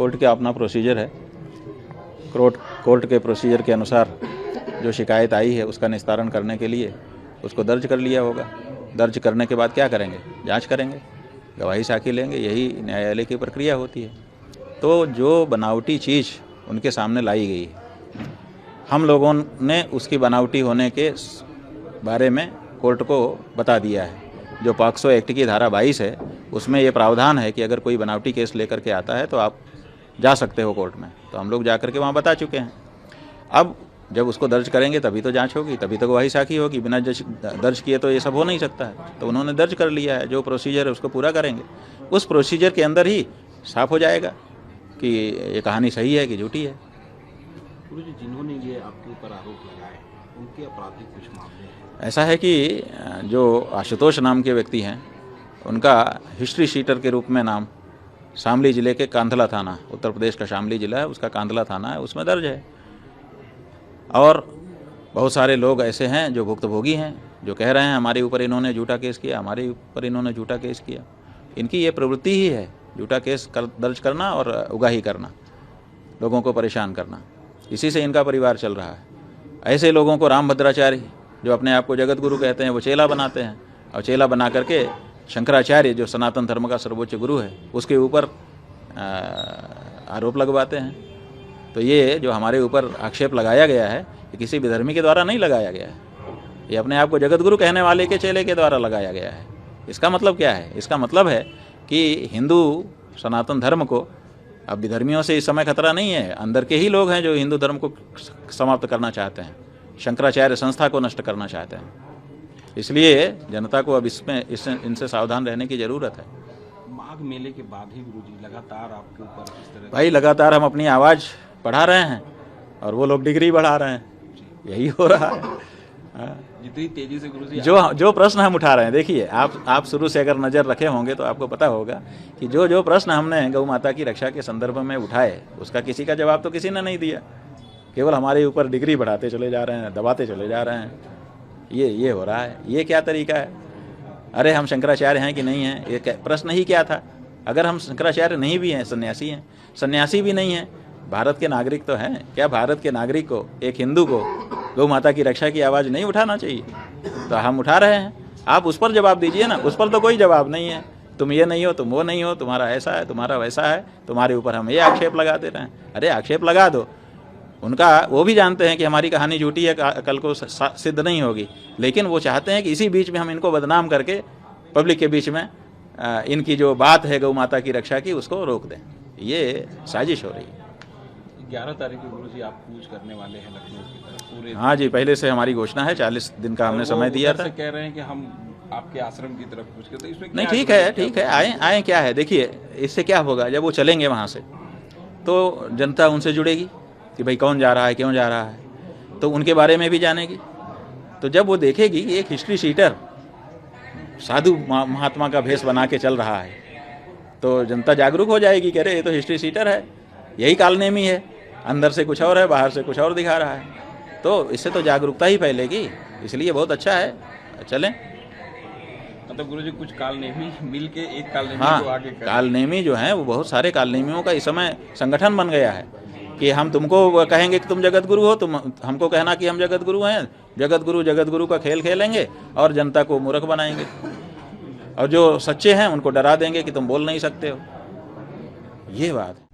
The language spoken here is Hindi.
कोर्ट का अपना प्रोसीजर है। कोर्ट के प्रोसीजर के अनुसार जो शिकायत आई है उसका निस्तारण करने के लिए उसको दर्ज कर लिया होगा। दर्ज करने के बाद क्या करेंगे? जांच करेंगे, गवाही साखी लेंगे, यही न्यायालय की प्रक्रिया होती है। तो जो बनावटी चीज़ उनके सामने लाई गई है, हम लोगों ने उसकी बनावटी होने के बारे में कोर्ट को बता दिया है। जो पॉक्सो एक्ट की धारा 22 है उसमें ये प्रावधान है कि अगर कोई बनावटी केस लेकर के आता है तो आप जा सकते हो कोर्ट में। तो हम लोग जा कर के वहाँ बता चुके हैं। अब जब उसको दर्ज करेंगे तभी तो जांच होगी, तभी तो गवाही साखी होगी। बिना दर्ज किए तो ये सब हो नहीं सकता है। तो उन्होंने दर्ज कर लिया है, जो प्रोसीजर है उसको पूरा करेंगे। उस प्रोसीजर के अंदर ही साफ हो जाएगा कि ये कहानी सही है कि झूठी है। गुरुजी, जिन्होंने ये आपके ऊपर आरोप लगाए उनके आपराधिक कुछ मामले हैं? ऐसा है कि जो आशुतोष नाम के व्यक्ति हैं उनका हिस्ट्री शीटर के रूप में नाम शामली ज़िले के कांधला थाना, उत्तर प्रदेश का शामली ज़िला है, उसका कांधला थाना है, उसमें दर्ज है। और बहुत सारे लोग ऐसे हैं जो भुक्तभोगी हैं, जो कह रहे हैं हमारे ऊपर इन्होंने झूठा केस किया, हमारे ऊपर इन्होंने झूठा केस किया। इनकी ये प्रवृत्ति ही है, झूठा केस दर्ज करना और उगाही करना, लोगों को परेशान करना। इसी से इनका परिवार चल रहा है। ऐसे लोगों को रामभद्राचार्य, जो अपने आप को जगत गुरु कहते हैं, वो चेला बनाते हैं और चेला बना करके शंकराचार्य, जो सनातन धर्म का सर्वोच्च गुरु है, उसके ऊपर आरोप लगवाते हैं। तो ये जो हमारे ऊपर आक्षेप लगाया गया है ये किसी विधर्मी के द्वारा नहीं लगाया गया है, ये अपने आप को जगत गुरु कहने वाले के चेले के द्वारा लगाया गया है। इसका मतलब क्या है? इसका मतलब है कि हिंदू सनातन धर्म को अब विधर्मियों से इस समय खतरा नहीं है। अंदर के ही लोग हैं जो हिंदू धर्म को समाप्त करना चाहते हैं, शंकराचार्य संस्था को नष्ट करना चाहते हैं। इसलिए जनता को अब इनसे सावधान रहने की ज़रूरत है। माघ मेले के बाद ही गुरुजी लगातार आपके ऊपर इस तरह भाई लगातार हम अपनी आवाज़ बढ़ा रहे हैं और वो लोग डिग्री बढ़ा रहे हैं, यही हो रहा है। जितनी तेजी से गुरुजी जो प्रश्न हम उठा रहे हैं, देखिए आप शुरू से अगर नज़र रखे होंगे तो आपको पता होगा कि जो प्रश्न हमने गौ माता की रक्षा के संदर्भ में उठाए उसका किसी का जवाब तो किसी ने नहीं दिया। केवल हमारे ऊपर डिग्री बढ़ाते चले जा रहे हैं, दबाते चले जा रहे हैं। ये हो रहा है। ये क्या तरीका है? अरे हम शंकराचार्य हैं कि नहीं हैं, ये प्रश्न ही क्या था? अगर हम शंकराचार्य नहीं भी हैं, सन्यासी हैं, सन्यासी भी नहीं हैं, भारत के नागरिक तो हैं, क्या भारत के नागरिक को, एक हिंदू को गौ माता की रक्षा की आवाज़ नहीं उठाना चाहिए? तो हम उठा रहे हैं। आप उस पर जवाब दीजिए ना। उस पर तो कोई जवाब नहीं है। तुम ये नहीं हो, तुम वो नहीं हो, तुम्हारा ऐसा है, तुम्हारा वैसा है, तुम्हारे ऊपर हम ये आक्षेप लगा दे रहे हैं। अरे आक्षेप लगा दो। उनका वो भी जानते हैं कि हमारी कहानी झूठी है, कल को सिद्ध नहीं होगी, लेकिन वो चाहते हैं कि इसी बीच में हम इनको बदनाम करके पब्लिक के बीच में इनकी जो बात है गौ माता की रक्षा की उसको रोक दें। ये साजिश हो रही है। 11 तारीख को गुरुजी आप कूच करने वाले हैं लखनऊ की तरफ पूरे? हाँ जी, पहले से हमारी घोषणा है, 40 दिन का हमने समय दिया था। कह रहे हैं कि हम आपके आश्रम की तरफ कूच करते, इसमें नहीं, ठीक है, आए क्या है? देखिए इससे क्या होगा, जब वो चलेंगे वहाँ से तो जनता उनसे जुड़ेगी कि भाई कौन जा रहा है, क्यों जा रहा है, तो उनके बारे में भी जानेगी। तो जब वो देखेगी कि एक हिस्ट्री शीटर साधु महात्मा का भेष बना के चल रहा है तो जनता जागरूक हो जाएगी कि अरे ये तो हिस्ट्री शीटर है, यही कालनेमी है, अंदर से कुछ और है, बाहर से कुछ और दिखा रहा है। तो इससे तो जागरूकता ही फैलेगी। इसलिए बहुत अच्छा है, चलें। मतलब गुरुजी कुछ कालनेमी मिल के एक कालनेमी हाँ, को आगे कालनेमी जो है वो बहुत सारे कालनेमियों का इस समय संगठन बन गया है कि हम तुमको कहेंगे कि तुम जगत गुरु हो, तुम हमको कहना कि हम जगत गुरु हैं, जगत गुरु का खेल खेलेंगे और जनता को मूर्ख बनाएंगे, और जो सच्चे हैं उनको डरा देंगे कि तुम बोल नहीं सकते हो। ये बात है।